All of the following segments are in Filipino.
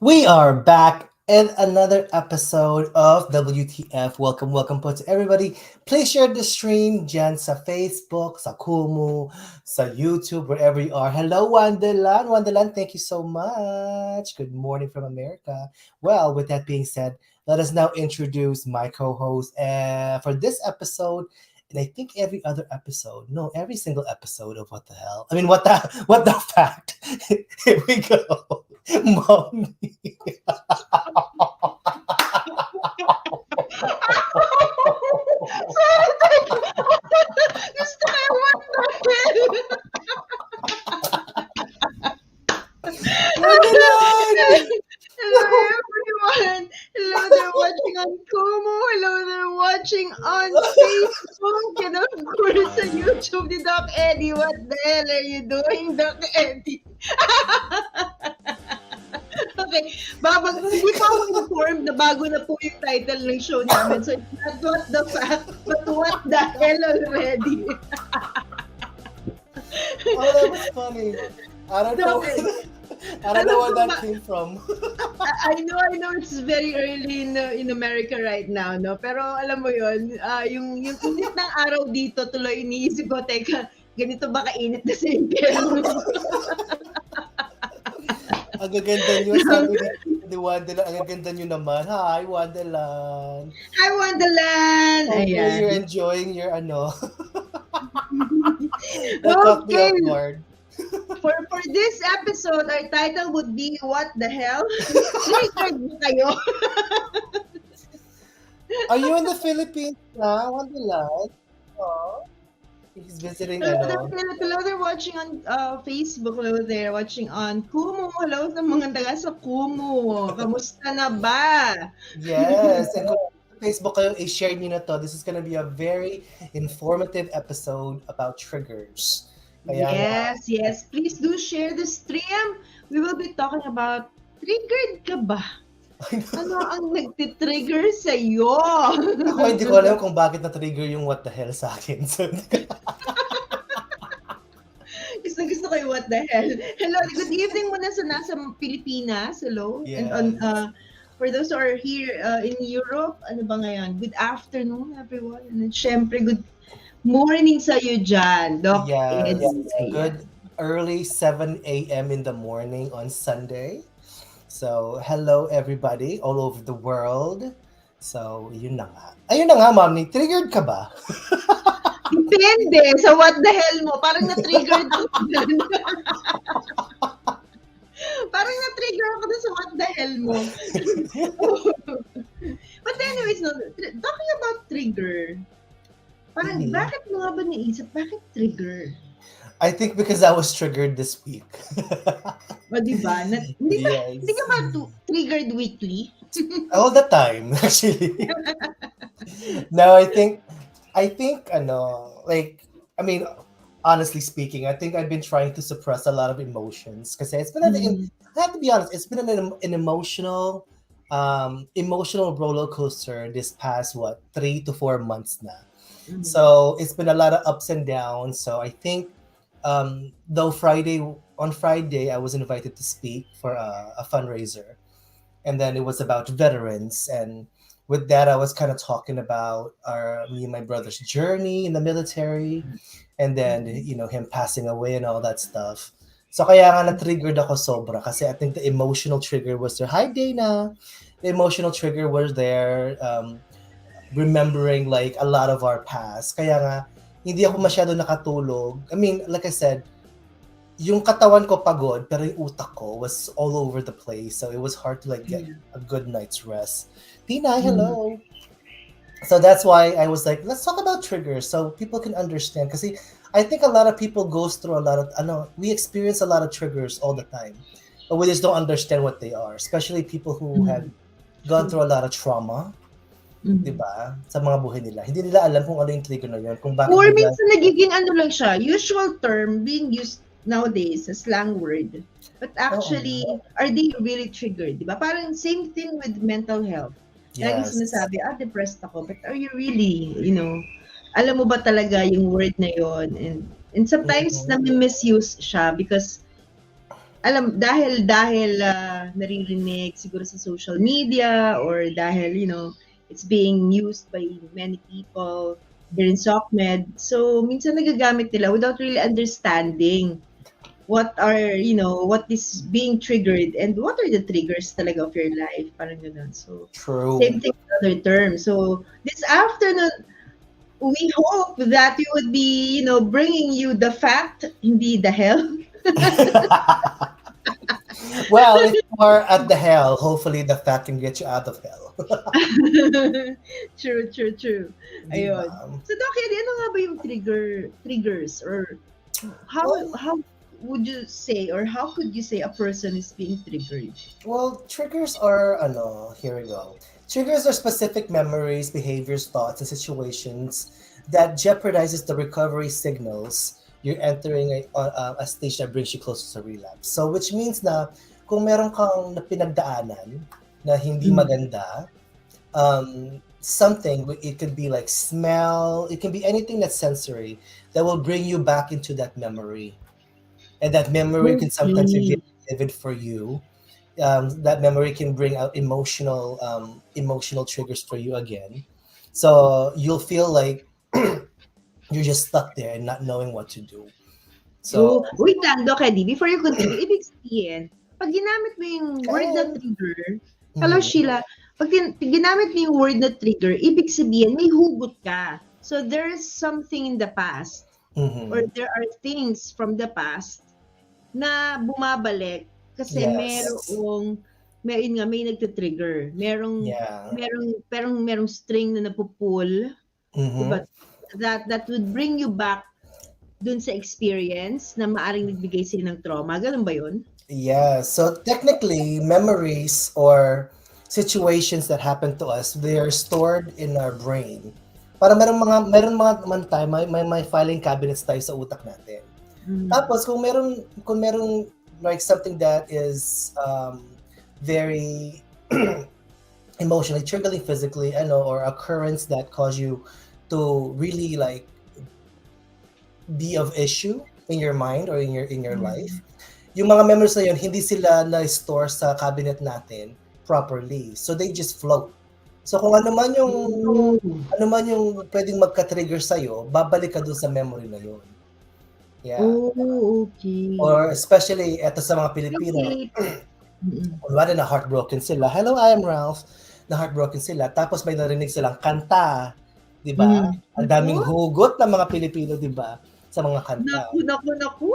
We are back in another episode of WTF. Welcome po to everybody. Please share the stream dyan sa Facebook, sa Kumu, sa YouTube, wherever you are. Hello, Wandelan. Wandelan, thank you so much. Good morning from America. Well, with that being said, let us now introduce my co-host for this episode. And I think every other episode, no, every single episode of What the Hell. I mean, what the fact. Here we go. Mommy. Gusto ko yung what the hell? Hello everyone. Hello there watching on Kumu. Hello there watching on Facebook. And of course sa YouTube ni Doc Eddie. What the hell are you doing, Doc Eddie? Okay, hindi pa ako informed na bago na po yung title ng show namin. So, it's not what the fact, but what the hell already. Oh, that was funny. I don't know. I don't know where that came from. I know it's very early in America right now, no? Pero alam mo yun, yung init ng araw dito, tuloy iniisip ko, teka, ganito ba kainit na sa impyerno? Ang gaganda nyo, sabi ni Wandelan, ang gaganda nyo naman. Hi, Wandelan. Hi, Wonderland! Hopefully you're enjoying your That caught me off guard. For this episode, our title would be What the Hell? Triggered mo kayo? Are you in the Philippines now, Wandelan? Oh, he's visiting Hello, they're watching on Facebook. Hello there, watching on Kumu. Hello sa mga taga sa Kumu. Kamusta na ba? Yes, and kung sa Facebook kayo, i-share nyo na to. This is gonna be a very informative episode about triggers. Kaya, Yes. Please do share the stream. We will be talking about triggered ka ba? Ano ang nagtitrigger sa'yo? Ako hindi ko alam kung bakit na-trigger yung what the hell sa akin. So, Gusto ko yung what the hell. Hello, good evening muna sa nasa Pilipinas. Hello. Yes. And for those who are here in Europe, ano ba ngayon? Good afternoon, everyone. And syempre, good morning sa'yo dyan, Doc. yes, good early 7 a.m. in the morning on Sunday. So, hello everybody all over the world. So, yun na nga. Ayun na nga, Mommy. Triggered ka ba? Depende sa what the hell mo. Parang na-trigger ako dyan. Parang na-trigger ako dun sa what the hell mo. But anyways, no, talking about trigger, parang bakit mo nga ba naisip? Bakit trigger? I think because I was triggered this week. O diba? Hindi ka ba triggered weekly? All the time, actually. No, I think, honestly speaking, I think I've been trying to suppress a lot of emotions. Kasi it's been, I have to be honest, it's been an emotional roller coaster this past, 3 to 4 months na. Mm-hmm. So it's been a lot of ups and downs. So I think, though on Friday, I was invited to speak for a fundraiser. And then it was about veterans. And with that, I was kind of talking about me and my brother's journey in the military. And then, him passing away and all that stuff. So kaya nga na-triggered ako sobra. Kasi I think the emotional trigger was there. Hi, Dana! The emotional trigger was there. Remembering like a lot of our past. Kaya nga, hindi ako masyado nakatulog. I mean, like I said, yung katawan ko pagod, pero yung utak ko was all over the place. So it was hard to like get a good night's rest. Tina, hello. So that's why I was like, let's talk about triggers so people can understand. Kasi I think a lot of people goes through a lot of, we experience a lot of triggers all the time. But we just don't understand what they are. Especially people who have gone through a lot of trauma. Diba? Sa mga buhay nila. Hindi nila alam kung ano yung trigger na yun. Kung bakit or minsan nagiging lang siya, usual term being used nowadays, a slang word. But actually, are they really triggered? Diba? Parang same thing with mental health. Lagi sinasabi, depressed ako. But are you really, alam mo ba talaga yung word na yon? And sometimes na misuse siya because dahil naririnig siguro sa social media or dahil, it's being used by many people here in SOCMED. So, minsan nagagamit nila without really understanding what is being triggered and what are the triggers talaga of your life. Parang ganun. So, True. same thing with other terms. So, this afternoon, we hope that we would be, bringing you the fact, hindi the hell. Well, if you are at the hell, hopefully the fact can get you out of hell. True, true, true. Di ba? Ayun. So, Doc Eddie, ano nga ba yung triggers or how Well, how would you say or how could you say a person is being triggered? well, triggers are, here we go. Triggers are specific memories, behaviors, thoughts, and situations that jeopardizes the recovery signals you're entering a stage that brings you closer to relapse. So, which means na kung meron kang na pinagdaanan na hindi Mm. maganda, something, it could be like smell, it can be anything that's sensory that will bring you back into that memory. And that memory can sometimes be Okay. very vivid for you. That memory can bring out emotional triggers for you again. So you'll feel like you're just stuck there and not knowing what to do. So, Oh, wait lang, Doc Eddie, before you continue, ibig sabihin, pag ginamit mo yung word na and, trigger, hello mhm, Sheila, pag ginamit mo yung word na trigger, ibig sabihin, may hugot ka. So, there is something in the past or mhm, there are things from the past na bumabalik kasi yes, may nagte-trigger. yeah, Merong string na napupull, mhm, diba? That would bring you back dun sa experience na maaring nagbigay sa'yo ng trauma. Ganun ba yun? yeah. So technically, memories or situations that happen to us, they are stored in our brain. Para meron mga man tayo, may filing cabinets tayo sa utak natin. Mm. Tapos kung merong like something that is very emotionally triggering physically, or occurrence that cause you to really like be of issue in your mind or in your life. Mm. Yung mga memories na yun, hindi sila na-store sa cabinet natin properly. So they just float. So kung Oh. ano man yung pwedeng magka-trigger sa'yo, babalik ka dun sa memory na yun. Yeah. Oh, okay. Or especially eto sa mga Pilipino, Okay. Mm. kunwari na heartbroken sila. Hello, I am Ralph. Na heartbroken sila. Tapos may narinig silang kanta. Di ba? Mm. Ang daming Naku, hugot ng mga Pilipino, di ba? Sa mga kanta. naku, naku, naku.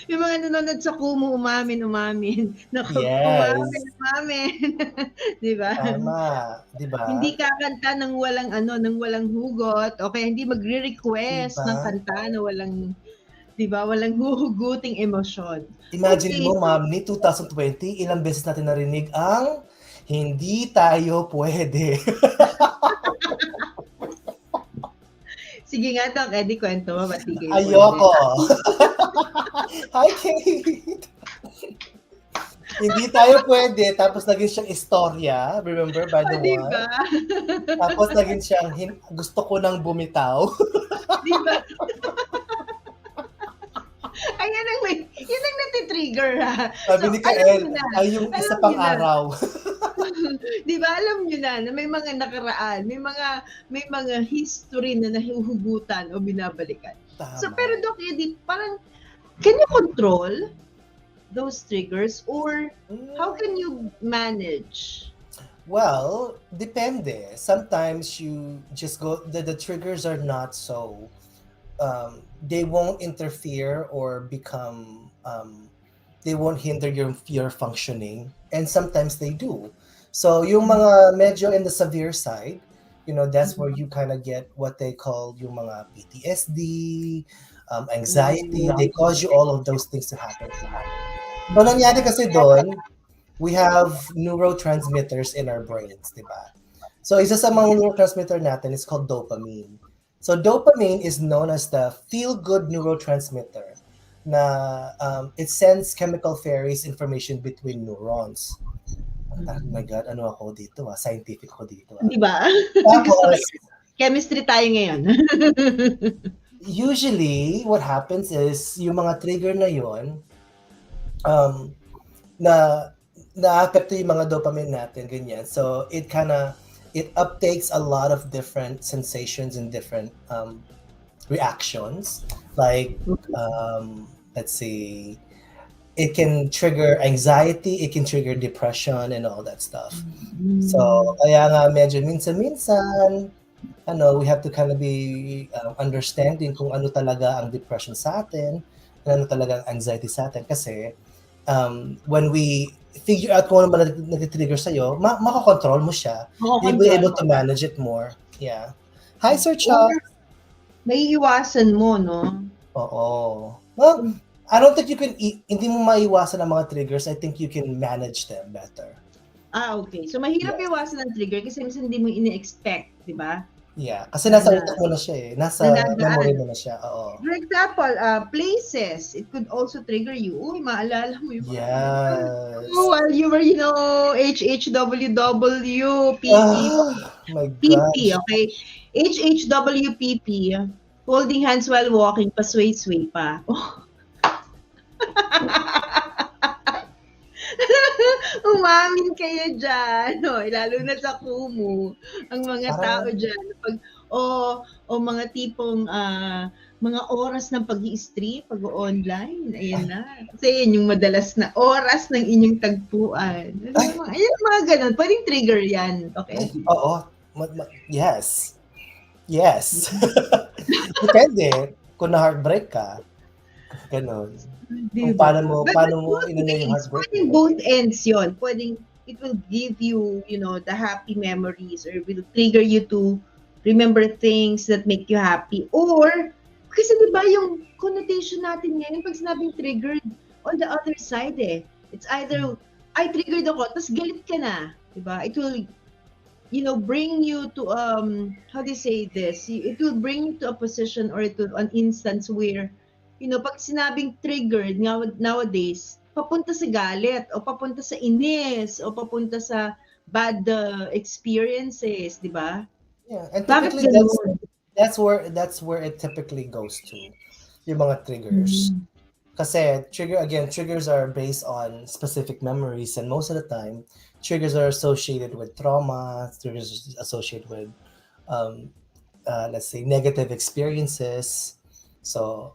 Yung mga nanonood sa Kumu, umamin. Naku, umamin, Yes. umamin. Di ba? Tama. Di ba? Hindi kakanta ng walang hugot o kaya hindi Di magre-request ba? ng kanta na walang, 'di ba, walang huhuguting emosyon. Imagine Okay, mo, ma'am, ni 2020, ilang beses natin narinig ang hindi tayo pwede. sige nga Doc Eddie, kwento mo ba't di kayo pwede? Ayoko. Hi, Kate. Hindi tayo pwede. Tapos naging siyang istorya. Remember, by O, the 'di one? ba? Tapos naging siyang gusto ko nang bumitaw. 'Di ba? Yun ang nati-trigger ha. Sabi So, ni alam Kael, niyo na, ay yung isa alam pang niyo na. araw. 'Di ba alam niyo na may mga nakaraan, may mga history na nahuhugutan o binabalikan. So, Tama. pero Doc Eddie, parang can you control those triggers or how Mm, can you manage? Well, depende. Sometimes you just go, the triggers are not so, they won't interfere or become, they won't hinder your functioning. And sometimes they do. So yung Mm. mga medyo in the severe side, that's where Mm. you kind of get what they call yung mga PTSD, anxiety. Oh. They cause you all of those things to happen to you. So nangyari kasi doon, we have neurotransmitters in our brains, di ba? So isa sa mga neurotransmitter natin is called dopamine. So dopamine is known as the feel-good neurotransmitter na it sends chemical ferries information between neurons. Oh my God, ano ako dito scientific ako dito 'Di ba? Gusto ko Tapos, chemistry tayo ngayon. usually what happens is yung mga trigger na yon um na naapekto yung mga dopamine natin ganyan. So it uptakes a lot of different sensations and different reactions. Like let's see, it can trigger anxiety, it can trigger depression and all that stuff. So kaya nga medyo minsan-minsan we have to kind of be understanding kung ano talaga ang depression sa atin, kung ano talaga ang anxiety sa atin. Kasi when we figure out kung ano ba nag-trigger sa'yo, makakontrol mo siya. You'll be able to manage it more. Yeah. Hi, Sir Chuck. May iwasan mo, no? Oo. Well, I don't think you can, hindi mo maiwasan ang mga triggers. I think you can manage them better. Okay. So, mahirap iwasan ang trigger kasi minsan hindi mo ini-expect, di ba? Yeah, kasi nasa utak mo na siya eh. Nasa memory mo na siya. Oo. For example, places, it could also trigger you. Uy, maalala mo yung yes. while you were, HHWW, PP. My PP, okay? HHWPP, holding hands while walking, pasway-sway pa. Umamin kayo dyan, lalo na sa Kumu, ang mga tao dyan, pag, mga tipong, mga oras ng pag-i-stream, pag-online, ayan na. Kasi yun yung madalas na oras ng inyong tagpuan. Ayan, mga ganun, pwedeng trigger yan, okay? Oo, yes. Yes. Depende, kung na-heartbreak ka, ganun. Kung paano mo inunay yung heartbreak. Pwedeng both ends yun. Pwedeng, it will give you, the happy memories or will trigger you to remember things that make you happy. Or, kasi diba yung connotation natin ngayon, pag sinabing triggered, on the other side it's either, ay triggered ako, tapos galit ka na. Diba? It will, bring you to, how do you say this? It will bring you to a position or to an instance where, pag sinabing triggered nowadays, papunta sa galit o papunta sa inis o papunta sa bad experiences, di ba? Yeah, and typically that's where it typically goes to, yung mga triggers. Kasi triggers are based on specific memories, and most of the time, triggers are associated with trauma, triggers are associated with, let's say, negative experiences. So,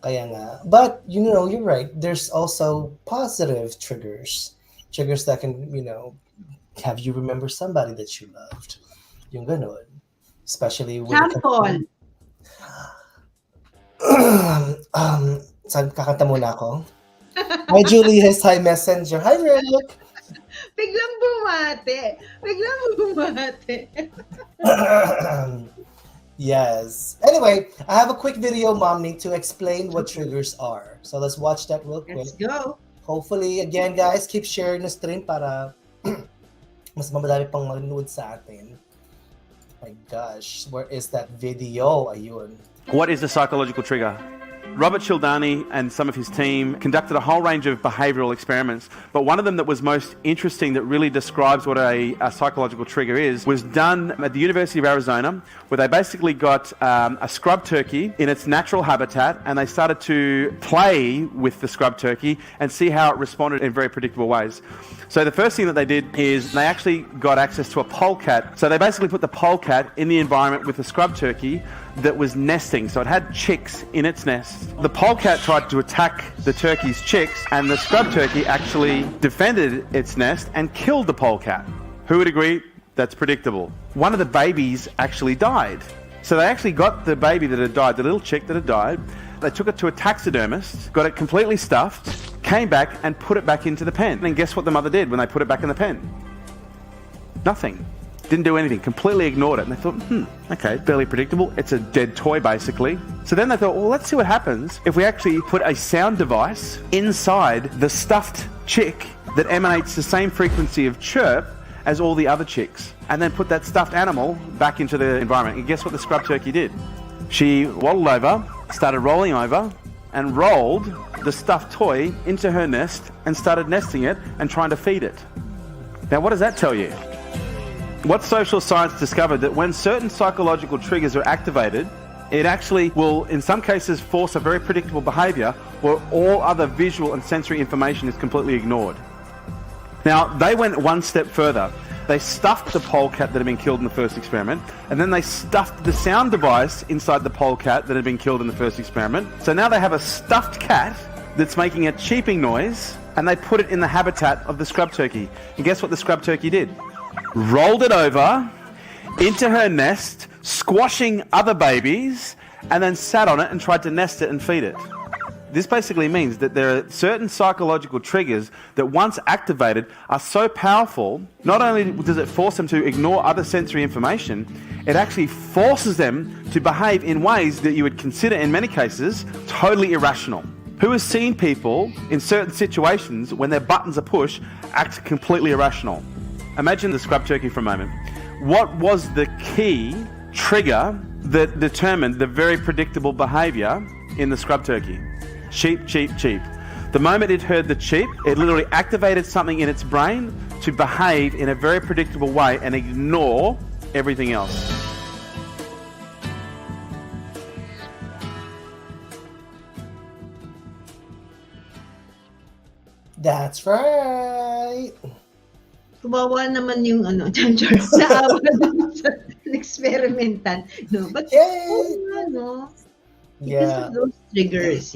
kaya nga. But, you're right. There's also positive triggers. Triggers that can, have you remember somebody that you loved. Yung ganun. Especially with... Sample! Kakanta muna ako. Hi, Julius. Hi, Messenger. Hi, Rick. Biglang bumate. Yes. Anyway, I have a quick video, Mommy, to explain what triggers are. So let's watch that real quick. Let's go. Hopefully, again, guys, keep sharing the stream para mas madami pang manood sa atin. My gosh, where is that video? Ayun. What is a psychological trigger? Robert Cialdini and some of his team conducted a whole range of behavioural experiments, but one of them that was most interesting, that really describes what a psychological trigger is, was done at the University of Arizona, where they basically got a scrub turkey in its natural habitat, and they started to play with the scrub turkey and see how it responded in very predictable ways. So the first thing that they did is they actually got access to a polecat. So they basically put the polecat in the environment with the scrub turkey that was nesting. So it had chicks in its nest. The polecat tried to attack the turkey's chicks, and the scrub turkey actually defended its nest and killed the polecat. Who would agree? That's predictable. One of the babies actually died. So they actually got the baby that had died, the little chick that had died. They took it to a taxidermist, got it completely stuffed, came back and put it back into the pen. And guess what the mother did when they put it back in the pen? Nothing. Didn't do anything, completely ignored it. And they thought, okay, fairly predictable. It's a dead toy, basically. So then they thought, well, let's see what happens if we actually put a sound device inside the stuffed chick that emanates the same frequency of chirp as all the other chicks, and then put that stuffed animal back into the environment. And guess what the scrub turkey did? She waddled over, started rolling over, and rolled the stuffed toy into her nest and started nesting it and trying to feed it. Now, what does that tell you? What social science discovered that when certain psychological triggers are activated, It actually will, in some cases, force a very predictable behavior where all other visual and sensory information is completely ignored. Now, they went one step further. They stuffed the polecat that had been killed in the first experiment, and then they stuffed the sound device inside the polecat that had been killed in the first experiment. So now they have a stuffed cat that's making a cheeping noise, and they put it in the habitat of the scrub turkey. And guess what the scrub turkey did? Rolled it over into her nest, squashing other babies, and then sat on it and tried to nest it and feed it. This basically means that there are certain psychological triggers that once activated are so powerful, not only does it force them to ignore other sensory information, it actually forces them to behave in ways that you would consider in many cases totally irrational. Who has seen people in certain situations when their buttons are pushed act completely irrational? Imagine the scrub turkey for a moment. What was the key trigger that determined the very predictable behavior in the scrub turkey? Cheep, cheep, cheep. The moment it heard the cheep, it literally activated something in its brain to behave in a very predictable way and ignore everything else. That's right. Kawawa naman yung Chanchar, naawa dun sa experimental. No? But, Yay! Because of those triggers,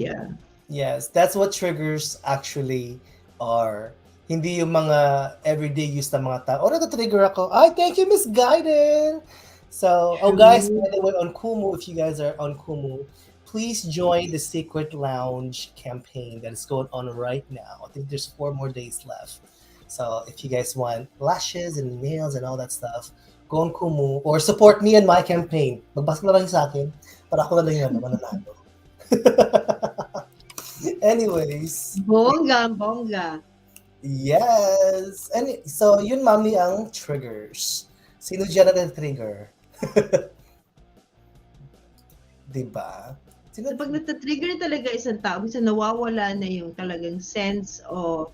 Yes, that's what triggers actually are. Hindi yung mga everyday use ng mga tao. Na-trigger ako. Ay, thank you, Miss Gaiden! So, guys, by the way, on Kumu, if you guys are on Kumu, please join the Secret Lounge campaign that is going on right now. I think there's 4 more days left. So, if you guys want lashes and nails and all that stuff, go on Kumu or support me and my campaign. Magbasa na lang sa akin para ako na lang yung mananalo. Anyways. Bongga. Yes. And so, yun mami ang triggers. Sino dyan na-trigger? Diba? So, pag nata-trigger talaga isang tao, minsan nawawala na yung talagang sense of,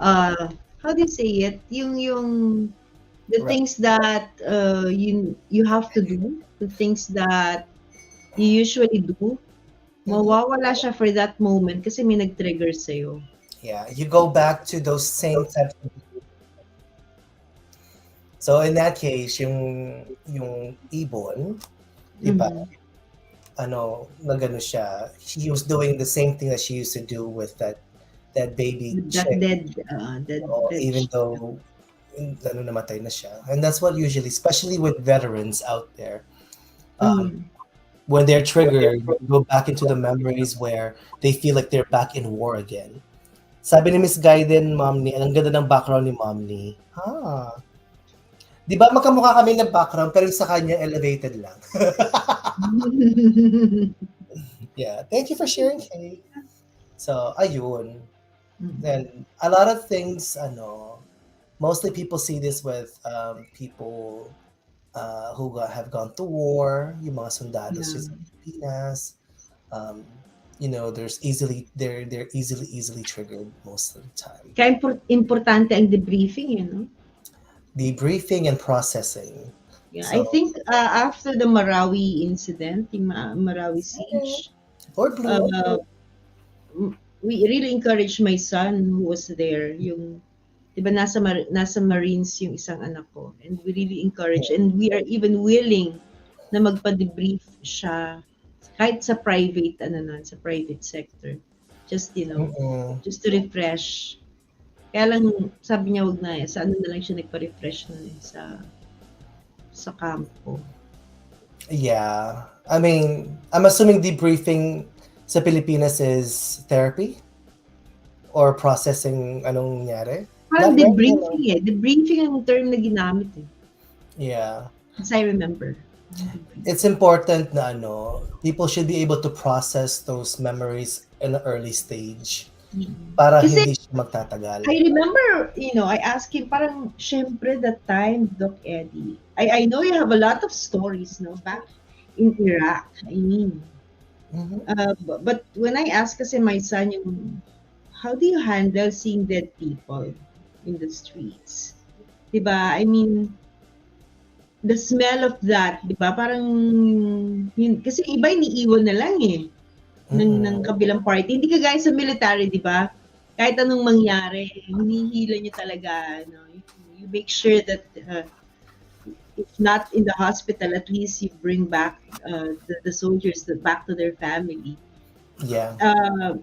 how do you say it? Yung the things that you have to do, the things that you usually do, mawawala siya for that moment kasi may nag-trigger sa'yo. Yeah, you go back to those same types of. So in that case, yung ibon, diba? Nagano siya. She was doing the same thing that she used to do with that baby chick. Dead even though namatay na siya. And that's what usually, especially with veterans out there, when they're triggered, go back into the memories where they feel like they're back in war again. Sabi ni Miss Gaiden, Momni, ang ganda ng background ni Momni. Di ba magkamukha kami ng background pero sa kanya elevated lang. Yeah, thank you for sharing, Kay. So, ayun. Then, a lot of things, mostly people see this with people who have gone to war, yung mga sundados sa Pilipinas. They're easily triggered most of the time. Kaya importante ang debriefing, Debriefing and processing. Yeah, so, I think after the Marawi incident, yung Marawi siege, we really encouraged my son who was there. Yung, diba nasa Marines yung isang anak ko, and we really encourage, and we are even willing na magpa-debrief siya kahit sa private sa private sector, just just to refresh. Kaya lang sabi niya wag na sa na lang siya nagpa-refresh sa campo. Yeah, I mean, I'm assuming debriefing sa Pilipinas is therapy or processing anong nangyari. Parang debriefing debriefing ang term na ginamit Yeah, as I remember. It's important na people should be able to process those memories in an early stage para hindi siya magtatagal. I remember, I asked him, parang, syempre, that time, Doc Eddie, I know you have a lot of stories, back in Iraq, I mean. But when I asked kasi my son, how do you handle seeing dead people in the streets? Diba? I mean, the smell of that, di ba? Parang, kasi iba iniiwan na lang eh, ng kabilang party. Hindi kagaya sa military, di ba? Kahit anong mangyari, hinihila niyo talaga, you make sure that if not in the hospital, at least you bring back the soldiers back to their family. Yeah. Ano,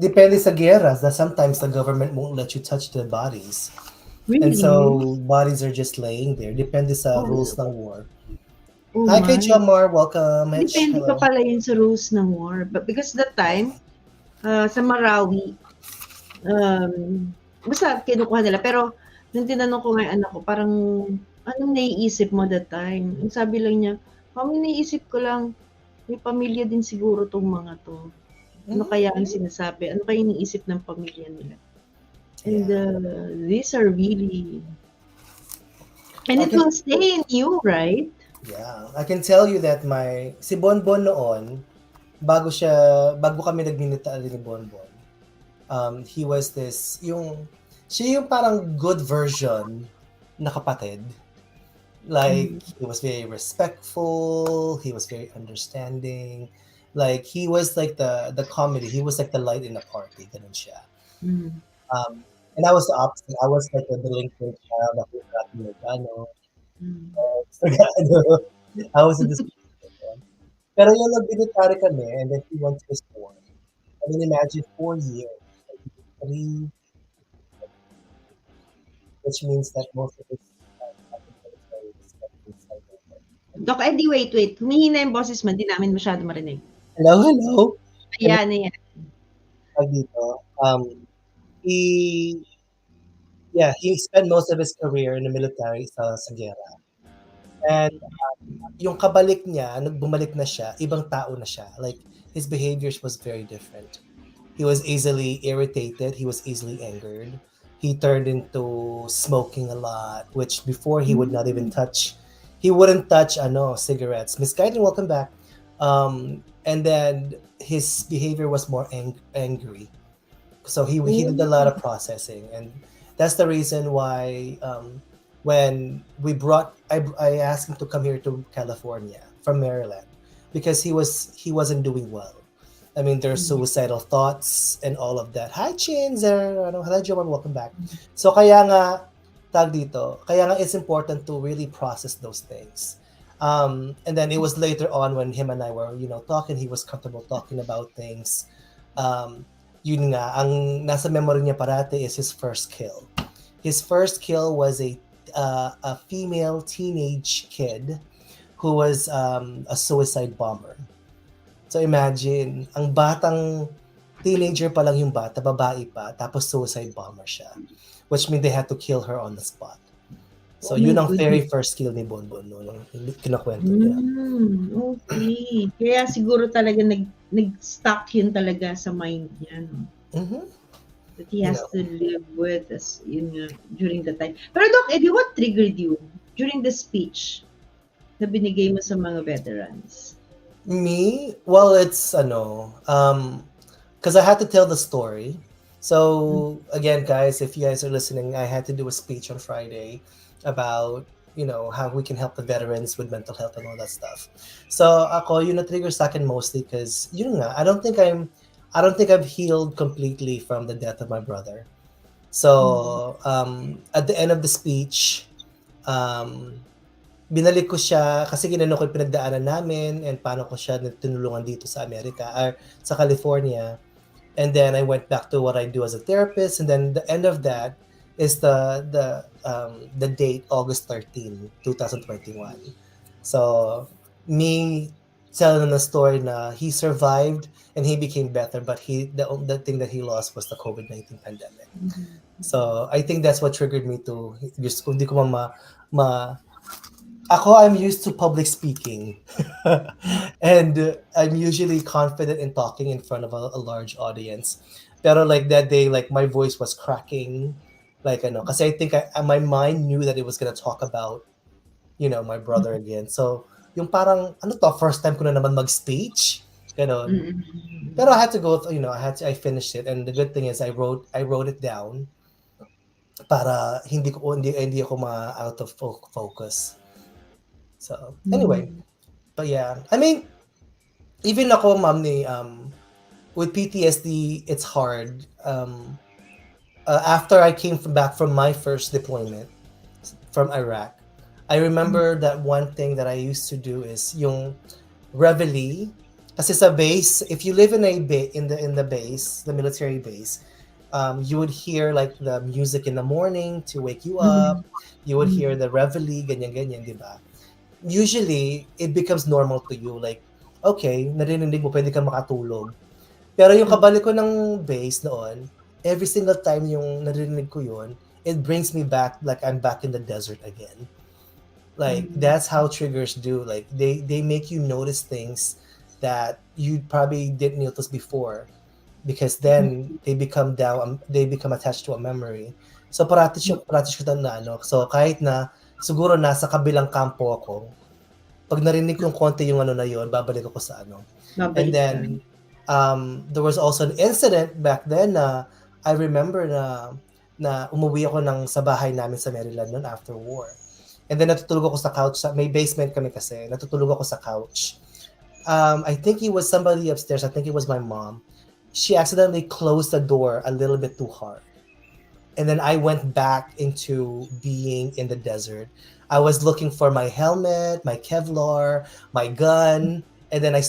Depende sa guerras that sometimes the government won't let you touch the bodies. really? And so bodies are just laying there. Depende sa Oh. rules ng war. Oh Hi, my. kay Chamar. Welcome. Mitch. Depende pa Hello. pala yun sa rules ng war. But because that time, sa Marawi, basta kinukuha nila. Pero, nung tinanong ko nga yung anak ko, parang, anong naiisip mo that time? Ang sabi lang niya, mami, naiisip ko lang, may pamilya din siguro tong mga to. Ano kaya ang sinasabi? Ano kaya iniisip ng pamilya nila? And these are really... And it will stay in you, right? Yeah. I can tell you that si Bonbon noon, bago kami nagminitali ni Bonbon, he was siya yung parang good version na kapatid. Like, he was very respectful, he was very understanding. Like, he was like the comedy, he was like the light in the party, ganun siya. And I was the opposite. I was like the delinquent child na I was in this Pero yung nagbinitary kami, and then he went to his war. I mean, imagine 4 years. 3, which means that most of his Doc Eddie, wait. Humihina yung boses mo. Hindi namin masyado marinig. Hello? Ayan. Dito, he spent most of his career in the military sa gera. And yung kabalik niya, bumalik na siya, ibang tao na siya. Like, his behaviors was very different. He was easily irritated. He was easily angered. He turned into smoking a lot, which before he would not even touch. He wouldn't touch cigarettes. Miss Gaiden, welcome back. And then his behavior was more angry. So he did a lot of processing, and that's the reason why when I asked him to come here to California from Maryland, because he wasn't doing well. I mean, there's suicidal thoughts and all of that. Hi, Chins. Hello, Joman. Welcome back. So kaya nga it's important to really process those things. And then it was later on when him and I were, talking, he was comfortable talking about things. Yun nga, ang nasa memory niya parati is his first kill. His first kill was a female teenage kid who was a suicide bomber. So imagine, ang batang teenager pa lang yung bata, babae pa, tapos suicide bomber siya. Which means they had to kill her on the spot. So yun ang very first kill ni Bonbon nung kinakwento niya. Okay. Kaya siguro talaga nag-stuck yun talaga sa mind niya. No? That he has to live with us during the time. Pero Doc Eddie, what triggered you during the speech na binigay mo sa mga veterans? Me? Well, it's because I had to tell the story. So again, guys, if you guys are listening, I had to do a speech on Friday about how we can help the veterans with mental health and all that stuff. So ako, yun na-trigger sa akin mostly because I don't think I've healed completely from the death of my brother. So at the end of the speech, binalik ko siya kasi ginano ko yung pinagdaanan namin and paano ko siya tinulungan dito sa Amerika or sa California. And then I went back to what I do as a therapist, and then the end of that is the date August 13, 2021. So me telling the story na he survived and he became better, but the thing that he lost was the COVID-19 pandemic. So I think that's what triggered me to just hindi ko I'm used to public speaking and I'm usually confident in talking in front of a large audience. Pero like that day, like my voice was cracking, kasi I think my mind knew that it was gonna talk about, my brother again. So yung parang, first time ko na naman mag-speech, ganon. Pero I had to go, I finished it, and the good thing is I wrote it down. para hindi ako out of focus. So, anyway, but yeah, I mean, even ako, ma'am, with PTSD, it's hard. After I came back from my first deployment from Iraq, I remember that one thing that I used to do is yung reveille. Kasi sa base, if you live in the base, the military base, you would hear like the music in the morning to wake you up. You would hear the reveille, ganyan, di ba? Usually, it becomes normal to you. Like, okay, narinig mo, pwede kang makatulog. Pero yung kabalik ko ng base noon, every single time yung narinig ko yun, it brings me back like I'm back in the desert again. Like, that's how triggers do. Like, they make you notice things that you probably didn't notice before, because then they become attached to a memory. So practice ko na so kahit na siguro nasa kabilang kampo ako, pag narinig ko yung konti yung na yun, babalik ako sa And then there was also an incident back then na I remember na umuwi ako sa bahay namin sa Maryland noon after war. And then natutulog ako sa couch, may basement kami kasi, natutulog ako sa couch. I think it was somebody upstairs. I think it was my mom. She accidentally closed the door a little bit too hard. And then I went back into being in the desert. I was looking for my helmet, my Kevlar, my gun. And then I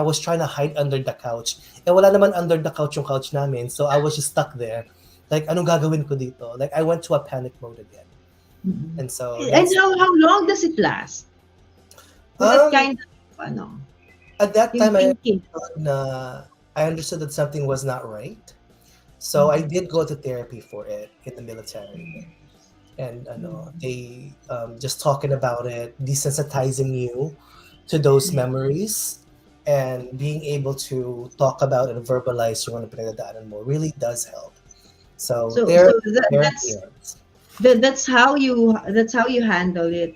was trying to hide under the couch. And wala naman under the couch yung couch namin. So I was just stuck there. Like, anong gagawin ko dito? Like, I went to a panic mode again. And so... And how long does it last? What kind of, At that time, I understood that something was not right. So I did go to therapy for it in the military. And they just talking about it, desensitizing you to those memories, and being able to talk about and verbalize yung pinagdadaanan mo really does help. So that's how you handle it,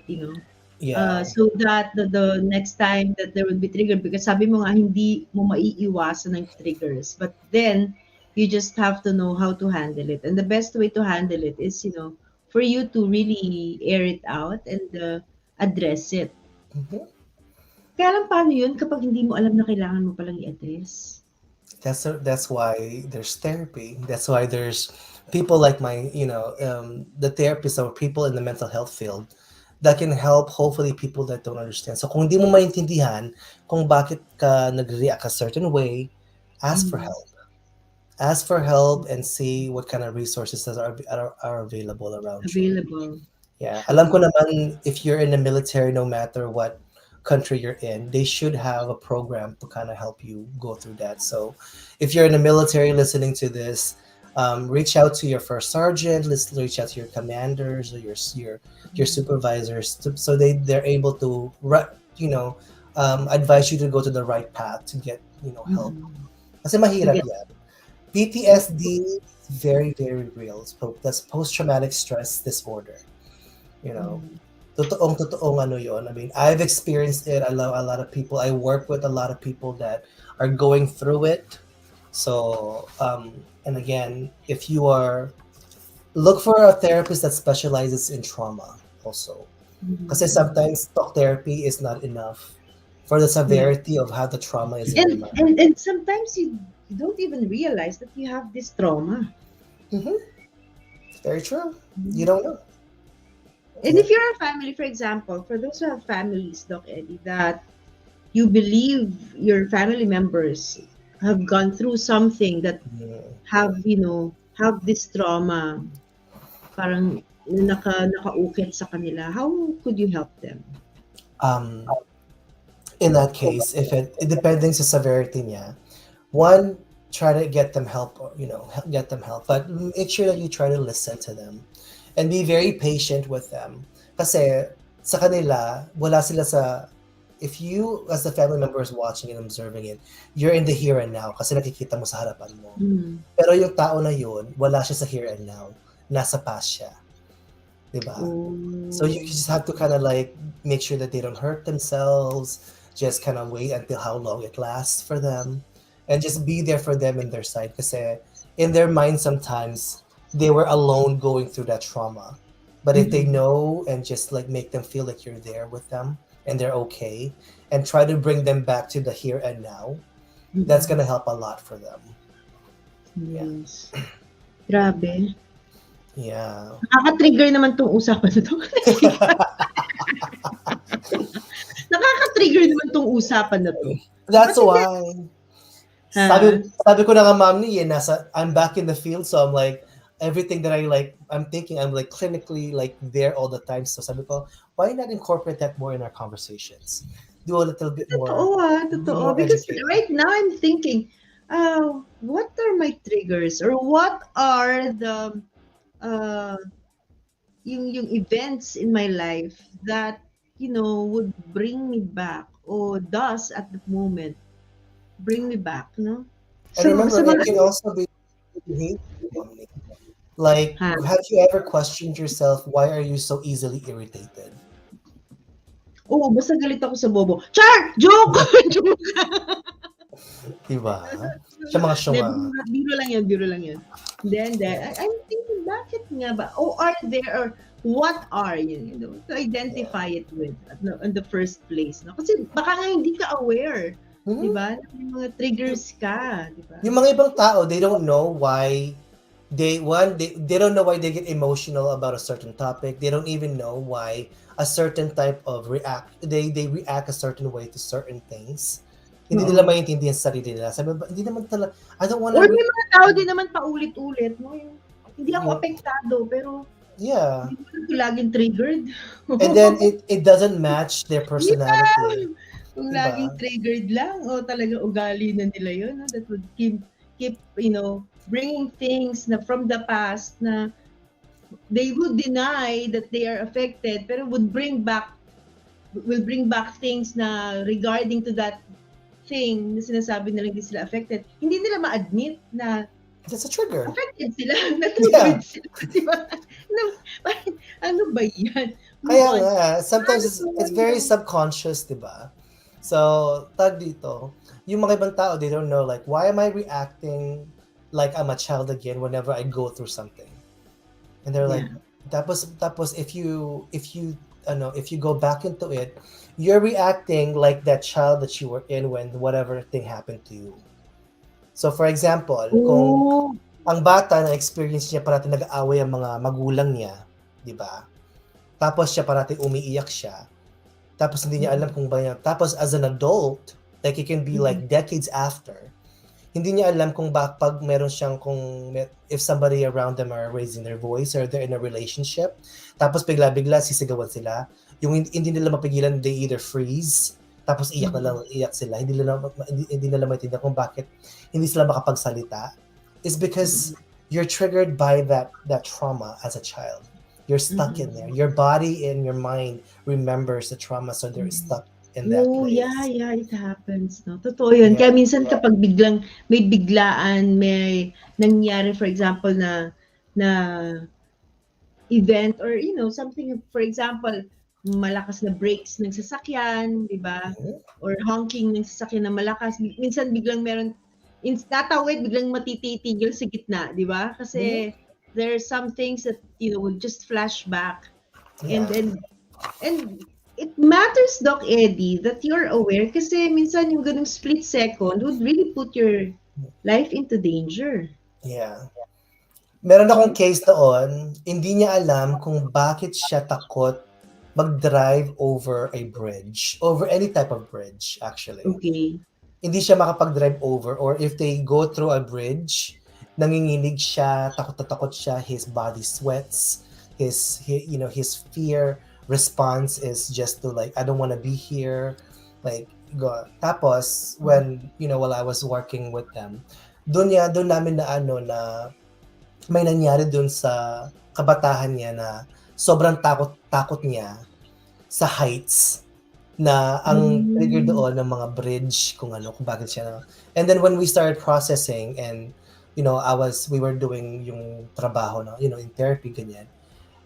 Yeah. So that the next time that there will be trigger, because sabi mo nga hindi mo maiiwasan ng triggers, but then you just have to know how to handle it, and the best way to handle it is for you to really air it out and address it. Kaya lang paano yun kapag hindi mo alam na kailangan mo palang i-address? That's why there's therapy. That's why there's people like the therapists or people in the mental health field that can help, hopefully, people that don't understand. So kung di mo maintindihan kung bakit ka nag-react a certain way, ask for help. Ask for help and see what kind of resources are available around you. Yeah. Alam ko naman, if you're in the military, no matter what country you're in, they should have a program to kind of help you go through that. So if you're in the military listening to this, reach out to your first sergeant, reach out to your commanders or your supervisors so they're able to advise you to go to the right path to get help. Kasi mahirap yan. PTSD is very, very real. That's post-traumatic stress disorder. Totoong yun. I mean, I've experienced it. I love a lot of people. I work with a lot of people that are going through it. So, and again, if you look for a therapist that specializes in trauma also. Because sometimes talk therapy is not enough for the severity of how the trauma is. And sometimes you don't even realize that you have this trauma. Very true. You don't know. And if you're a family, for example, for those who have families, Doc Eddie, that you believe your family members have gone through something that have this trauma, parang nakaukit sa kanila, how could you help them? In that case, if it depending sa severity niya, one, try to get them help, but make sure that you try to listen to them and be very patient with them. Kasi sa kanila, wala sila sa, if you as the family member is watching and observing it, you're in the here and now kasi nakikita mo sa harapan mo. Pero yung tao na yun, wala siya sa here and now, nasa past siya. Diba? So you just have to kind of like make sure that they don't hurt themselves, just kind of wait until how long it lasts for them, and just be there for them in their side. Kasi in their mind sometimes, they were alone going through that trauma. But if they Mhm. know and just like make them feel like you're there with them and they're okay, and try to bring them back to the here and now, that's Mm. gonna help a lot for them. Yeah. Yes. Grabe. Yeah. Nakaka-trigger naman 'tong usapan na 'to. Nakaka-trigger naman 'tong usapan na 'to. That's Kasi why. ha? Sabi ko na nga, ma'am, I'm back in the field, so I'm like, everything that I'm thinking, I'm like clinically like there all the time. So sabi ko, why not incorporate that more in our conversations? Do a little bit more, be Totoo. more Because educated. right now I'm thinking, what are my triggers or what are the uh yung events in my life that would bring me back or does at the moment bring me back, no? And remember, Sa it mga can also be behavior. Like, ha? have you ever questioned yourself, why are you so easily irritated? Oo, basta galit ako sa bobo. Char! Joke! Joke! Diba? Siya mga Hindi, syunga. biro lang yun. Then, I'm thinking, bakit nga ba? Or are there, or what are to identify it with in the first place. No? Kasi baka nga hindi ka aware. Mhm. Diba? May mga triggers ka. Diba? Yung mga ibang tao, they don't know why they don't know why they get emotional about a certain topic. They don't even know why a certain type of they react a certain way to certain things. Hindi nila maintindihan sa sarili nila. Sabi ba, hindi naman talaga, I don't wanna... Or may mga tao din naman paulit-ulit. No? Yung, hindi ako apektado, pero yeah. hindi ko laging triggered. And then it doesn't match their personality. Kung Diba? laging triggered lang, talagang ugali na nila yun. No? That would keep bringing things na from the past na they would deny that they are affected, pero will bring back things na regarding to that thing na sinasabi nila hindi sila affected. Hindi nila ma-admit na that's a trigger. Affected sila. Na-triggered sila. Diba? Ano ba yan? Kaya nga, sometimes it's very subconscious, diba? So, tag dito, yung mga ibang tao, they don't know, like, why am I reacting like I'm a child again whenever I go through something? And they're like, tapos if you go back into it, you're reacting like that child that you were in when whatever thing happened to you. So, for example, kung ang bata na experience niya parati nag-aaway ang mga magulang niya, di ba? Tapos siya parati umiiyak siya. Tapos hindi niya alam kung ba niya. Tapos as an adult, like it can be like decades after, hindi niya alam kung pag meron siyang if somebody around them are raising their voice or they're in a relationship, tapos bigla-bigla sisigawan sila. Yung hindi nila mapigilan, they either freeze, tapos iyak sila. Hindi nila maintindihan kung bakit hindi sila makapagsalita. It's because you're triggered by that trauma as a child. You're stuck in there. Your body and your mind remembers the trauma, so they're stuck in that place. Yeah, it happens. No? Totoo yun. Kaya minsan kapag may biglaan, may nangyari, for example, na event or, something, for example, malakas na brakes ng sasakyan, di ba? Or honking ng sasakyan na malakas. Minsan biglang meron, tatawid, biglang matititigil sa gitna, di ba? Kasi there are some things that, would just flash back. And it matters, Doc Eddie, that you're aware kasi minsan yung ganung split second would really put your life into danger. Yeah. Meron akong case doon, hindi niya alam kung bakit siya takot mag-drive over a bridge, over any type of bridge, actually. Okay. Hindi siya makapag-drive over, or if they go through a bridge, nanginginig siya, takot na takot siya, his body sweats, his fear response is just to like, I don't want to be here, like go. Tapos when while I was working with them, doon namin na may nangyari doon sa kabatahan niya na sobrang takot niya sa heights, na ang trigger doon ng mga bridge kung bakit siya and then when we started processing and we were doing yung trabaho na in therapy ganyan,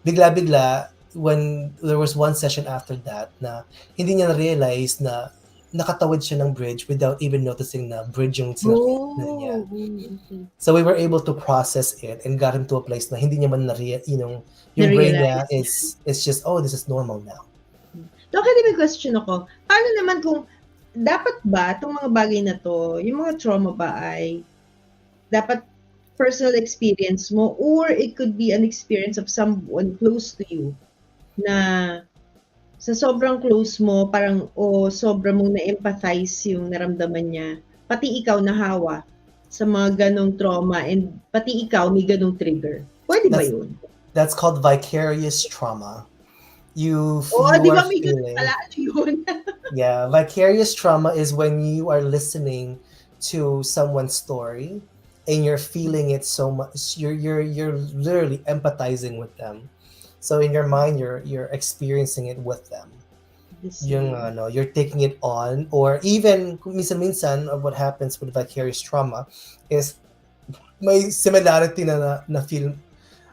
bigla when there was one session after that na hindi niya na-realize na nakatawid siya ng bridge without even noticing na bridge yung sinakyan niya. Okay. So we were able to process it and got him to a place na hindi niya man yung brain niya Na-realize is just, oh, this is normal now. Okay, may question ako. Paano naman kung dapat ba itong mga bagay na to, yung mga trauma ba ay dapat personal experience mo or it could be an experience of someone close to you na sa sobrang close mo, parang sobrang mong na-empathize yung naramdaman niya, pati ikaw nahawa sa mga ganong trauma and pati ikaw may ganong trigger. Pwede ba yun? That's called vicarious trauma. You di ba are may ganun feeling, pala yun? yeah, vicarious trauma is when you are listening to someone's story and you're feeling it so much. You're literally empathizing with them. So in your mind, you're experiencing it with them. You're taking it on, or even minsan what happens with vicarious trauma is may similarity na feel,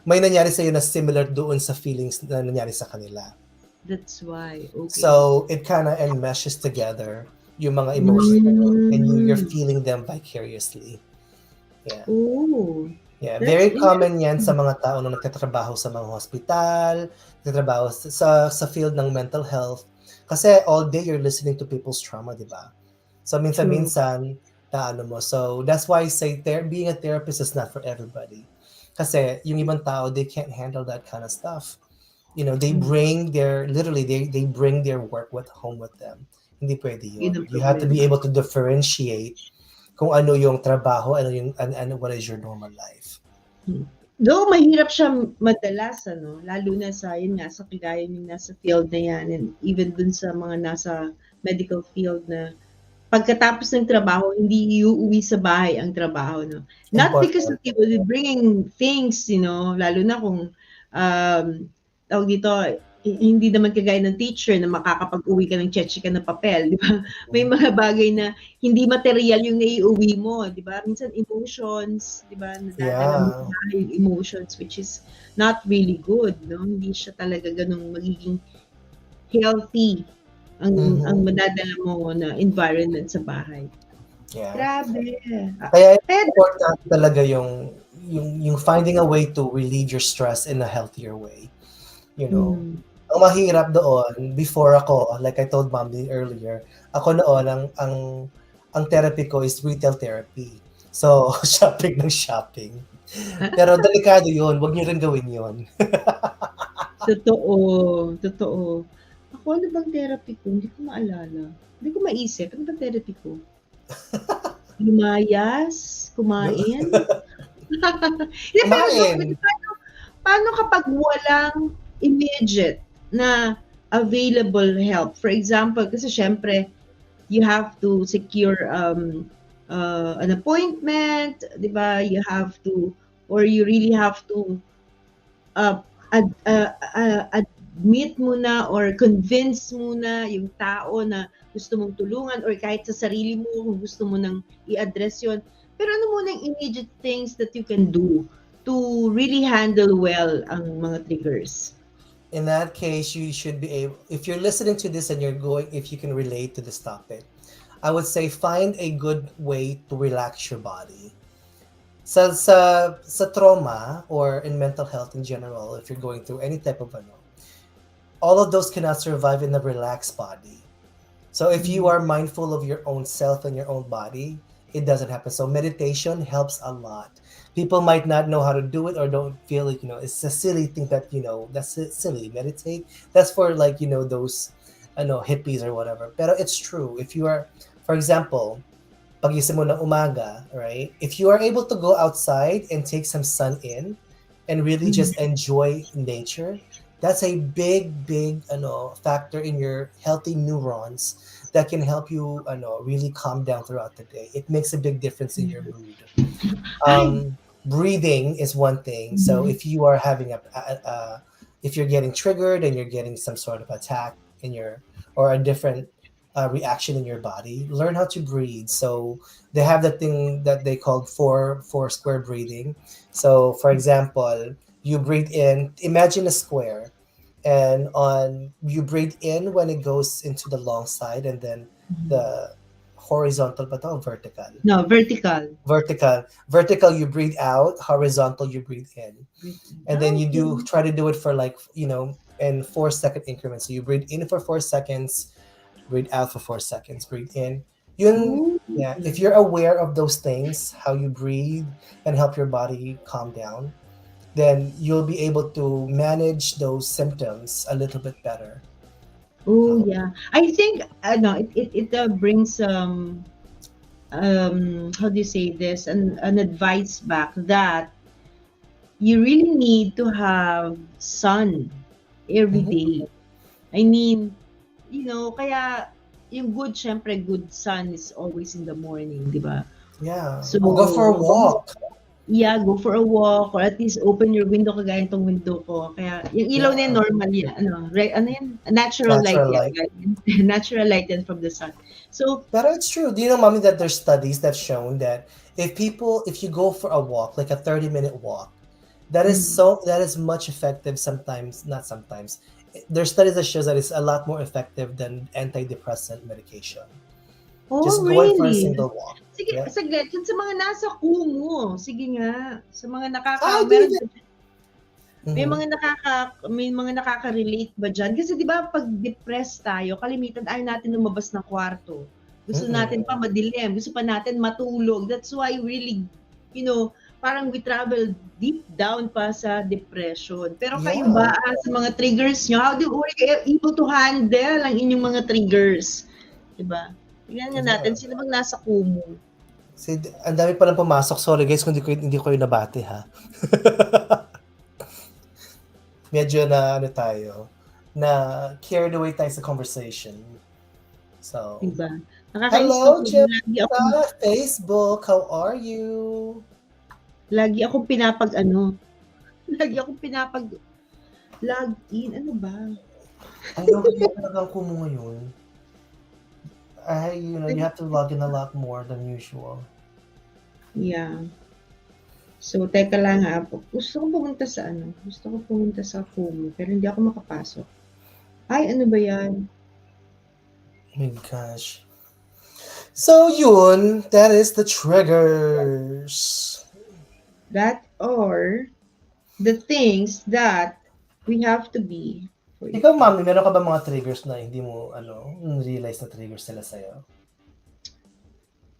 may nangyari sa'yo na similar doon sa feelings na nangyari sa kanila. That's why. Okay. So it kind of enmeshes together yung mga emotions and you're feeling them vicariously. Yeah. Oh. Yeah, very common yan sa mga tao na nagtatrabaho sa mga hospital, nagtatrabaho sa field ng mental health. Kasi all day you're listening to people's trauma, di ba? So minsan na mo. So that's why I say being a therapist is not for everybody. Kasi yung ibang tao, they can't handle that kind of stuff. They bring they bring their work home with them. Hindi pwede yun. You have to be able to differentiate kung ano yung trabaho, what is your normal life. Though mahirap siya madalas, lalo na sa kagaya yung nasa field na yan, and even dun sa mga nasa medical field na pagkatapos ng trabaho, hindi iuwi sa bahay ang trabaho, no? Not because of people bringing things, lalo na kung, tawag dito, hindi naman kagaya ng teacher na makakapag-uwi ka ng cheche na papel, di ba? May mga bagay na hindi material yung naiuwi mo, di ba? Minsan emotions, di ba? Nadadala mo yung emotions, which is not really good, no? Hindi siya talaga ganung magiging healthy ang madadala mo na environment sa bahay. Yeah. Grabe. Kaya important talaga yung finding a way to relieve your stress in a healthier way. Ang mahirap doon, before ako, like I told Mommy earlier, ako noon, ang therapy ko is retail therapy. So, shopping ng shopping. Pero delikado yun, wag niyo rin gawin yun. Totoo. Ako, ano bang therapy ko? Hindi ko maalala. Hindi ko maisip. Ano bang therapy ko? Lumayas? Kumain? Paano kapag walang immediate na available help? For example, kasi syempre, you have to secure an appointment, di ba? You have to, or you really have to admit muna or convince muna yung tao na gusto mong tulungan, or kahit sa sarili mo kung gusto mo nang i-address yun. Pero ano muna yung immediate things that you can do to really handle well ang mga triggers? In that case, you should be able, if you're listening to this and if you can relate to this topic, I would say find a good way to relax your body. Sa trauma or in mental health in general, if you're going through any type of all of those cannot survive in a relaxed body. So if you are mindful of your own self and your own body, it doesn't happen. So meditation helps a lot. People might not know how to do it or don't feel like, it's a silly thing that, that's silly. Meditate. That's for those, hippies or whatever. Pero it's true. If you are, for example, pagising mo ng umaga, right? If you are able to go outside and take some sun in and really just enjoy nature, that's a big factor in your healthy neurons that can help you really calm down throughout the day. It makes a big difference in your mood. Breathing is one thing. So if you are having if you're getting triggered and you're getting some sort of attack or a different reaction in your body, learn how to breathe. So they have that thing that they call four square breathing. So for example, you breathe in, imagine a square. and on you breathe in when it goes into the long side, and then the horizontal ba to, vertical? No, vertical. Vertical you breathe out, horizontal you breathe in. And then you Okay. try to do it for like, in 4-second increments. So you breathe in for 4 seconds, breathe out for 4 seconds, breathe in. Oh. Yeah, if you're aware of those things, how you breathe and help your body calm down, then you'll be able to manage those symptoms a little bit better. Oh, Oh. yeah. I think no, it brings how do you say this? An advice back that you really need to have sun every Mhm. day. I mean, kaya yung syempre good sun is always in the morning, di ba? Yeah. So, Go for a walk. yeah, go for a walk or at least open your window kagaya itong window ko. Kaya yung ilaw na yan, Yeah. normal yan. Ano yan? Natural light Natural yan. light. Natural light yan from the sun. So, But it's true. Do you know, mommy, that there's studies that shown that if you go for a walk, like a 30-minute walk, mm, that is much effective sometimes, not sometimes. There's studies that shows that it's a lot more effective than antidepressant medication. oh, Just going for a really? single walk. Sige, Yeah. saglit. Sa mga nasa Kumu, sige nga. Sa mga I do meron even. Mhm. may mga nakaka-relate ba dyan? Kasi di ba pag depressed tayo, kalimitan ayaw natin lumabas ng kwarto. Gusto natin pa madilim, gusto pa natin matulog. That's why really, parang we travel deep down pa sa depression. Pero kayo Yeah. ba, sa mga triggers nyo, how do you able to handle ang inyong mga triggers? Diba? Tingnan nga natin, Yeah. sino bang nasa Kumu? Ang dami pa lang pumasok. Sorry guys kung hindi ko yung nabati ha. Medyo na carried away tayo sa conversation. So, Diba? hello, Nakakainis Jill lagi ako, sa Facebook. How are you? lagi akong lagi akong log in. Ano ba? I know kaya talagang Kumu ngayon. You have to log in a lot more than usual. Yeah. So, teka lang ha. Gusto ko pumunta sa Kumu, pero hindi ako makapasok. Ay, ano ba yan? Oh my gosh. So yun, that is the triggers. That are the things that we have to be. Ikaw, mami, meron ka ba mga triggers na hindi mo, realize na triggers sila sa'yo?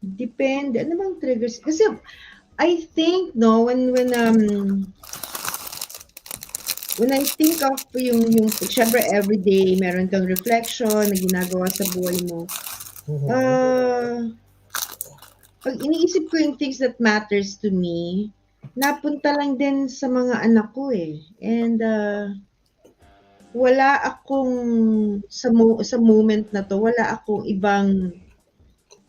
Depende. Ano bang triggers? Kasi, I think, no, when I think of syempre everyday, meron kang reflection na ginagawa sa buhay mo. Pag iniisip ko yung things that matters to me, napunta lang din sa mga anak ko eh. And wala akong, sa moment na to, wala akong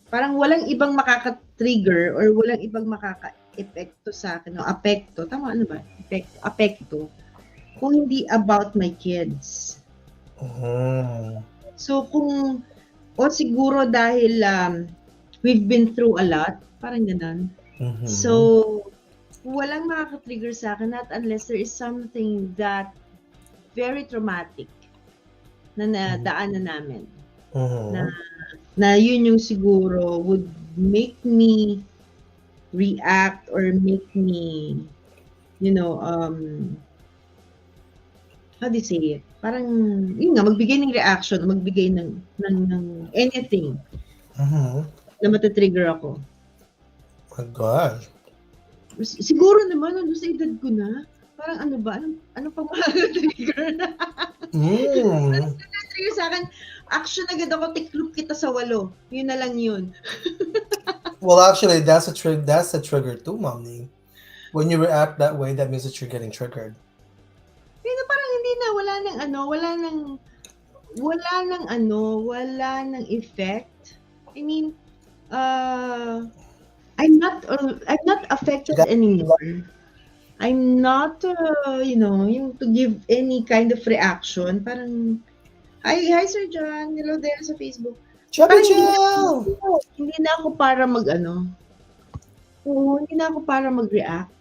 parang walang ibang makaka-trigger or walang ibang makaka-epekto sa akin. No, apekto. Tama, ano ba? Apekto. Kung hindi about my kids. So, siguro dahil we've been through a lot, parang ganun. So, walang makaka-trigger sa akin not unless there is something that very traumatic na nadaanan namin. Na yun yung siguro would make me react or make me, how do you say it? Parang, yun nga, magbigay ng reaction, magbigay ng anything na matatrigger ako. Oh my God. Siguro naman, sa edad ko na, parang ano ba? Ano pang makaka-trigger na? Trigger sa akin, action agad ako, tiklop kita sa 8. Yun na lang yun. Well, actually, that's a trigger too, mommy. When you react that way, that means that you're getting triggered. Pero parang hindi na, wala nang effect. I mean, I'm not affected anymore. I'm not, yung to give any kind of reaction. Parang, hi Sir John, hello there sa Facebook. Chubby Hindi na ako para hindi na ako para mag-react.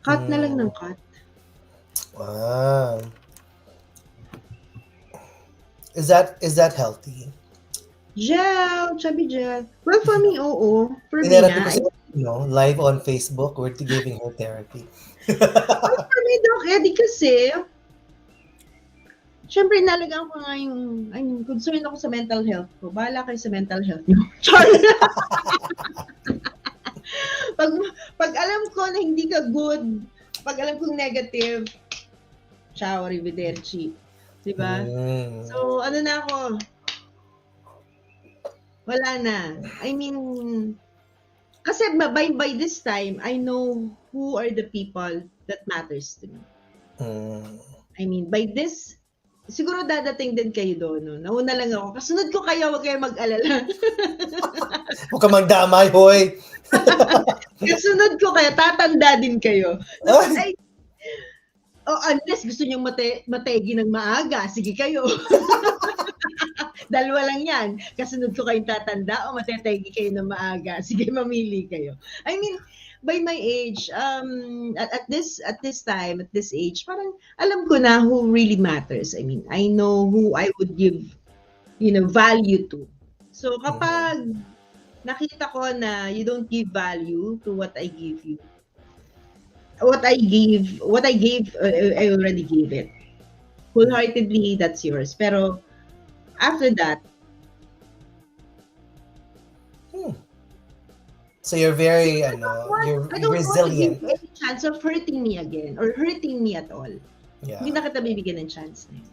Cut na lang ng cut. Wow. Is that healthy? Gel, chubby gel. Well, for me, oo. For me Tinerapi ko na. siya, live on Facebook. We're giving her therapy. Well, for me, Doc Eddie, kasi, syempre, inalagaan ko nga yung, I mean, concerned ako sa mental health ko. Bahala kayo sa mental health nyo. Char! pag, pag alam ko na hindi ka good, pag alam kong negative, ciao, arrivederci. Diba? So, ano na ako? Wala na. I mean, kasi by this time, I know who are the people that matters to me. I mean, by this, siguro dadating din kayo doon. No? Nauna lang ako. Kasunod ko kayo, huwag kayo mag-alala. Huwag ka magdamay, hoy! Kasunod ko kayo, tatanda din kayo. Ay, unless gusto nyo mategi ng maaga, sige kayo. Dalawa lang yan. Kasunod ko kayong tatanda o matetegi kayo ng maaga. Sige, mamili kayo. I mean, by my age, at this time, at this age, parang alam ko na who really matters. I mean, I know who I would give, value to. So kapag nakita ko na you don't give value to what I give you, what I gave, I already gave it. Wholeheartedly, that's yours. Pero after that, so you're very, you're I don't resilient. want to give any chance of hurting me again or hurting me at all. Yeah. Hindi na kita bibigyan ng chance na yun.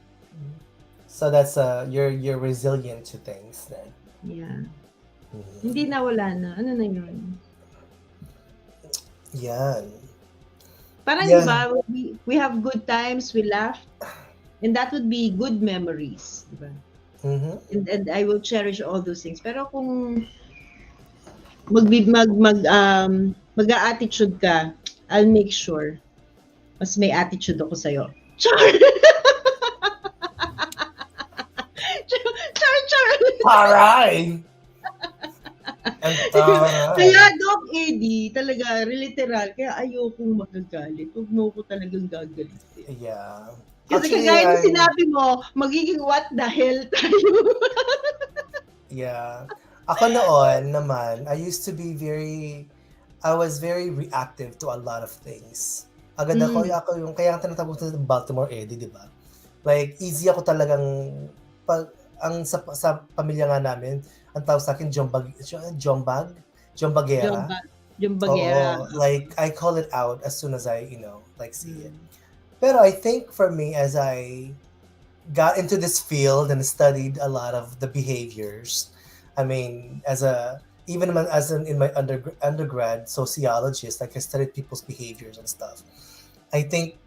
So that's you're resilient to things then. Yeah. Hindi na, wala na. Ano na yun? Yan. Parang diba, we have good times, we laughed, and that would be good memories. Diba? And I will cherish all those things. Pero kung mag-a-attitude ka, I'll make sure mas may attitude ako sa'yo. Char! Char! Taray! Kaya Doc Eddie, talaga, literal, kaya ayokong magagalit. Huwag mo ko talagang gagalitin. Yeah. Kasi kagaya ng sinabi mo, magiging what the hell tayo. Yeah. Ako noon naman, I was very reactive to a lot of things. Agad ako yung, kaya ang tinatawag ko sa Baltimore Eddie, di ba? Like, easy ako talagang, sa pamilya nga namin, ang tawag sa akin, Jombagera. Jombagera. Like, I call it out as soon as I, see it. Pero I think for me, as I got into this field and studied a lot of the behaviors, I mean, in my undergrad sociologist, like I studied people's behaviors and stuff. I think,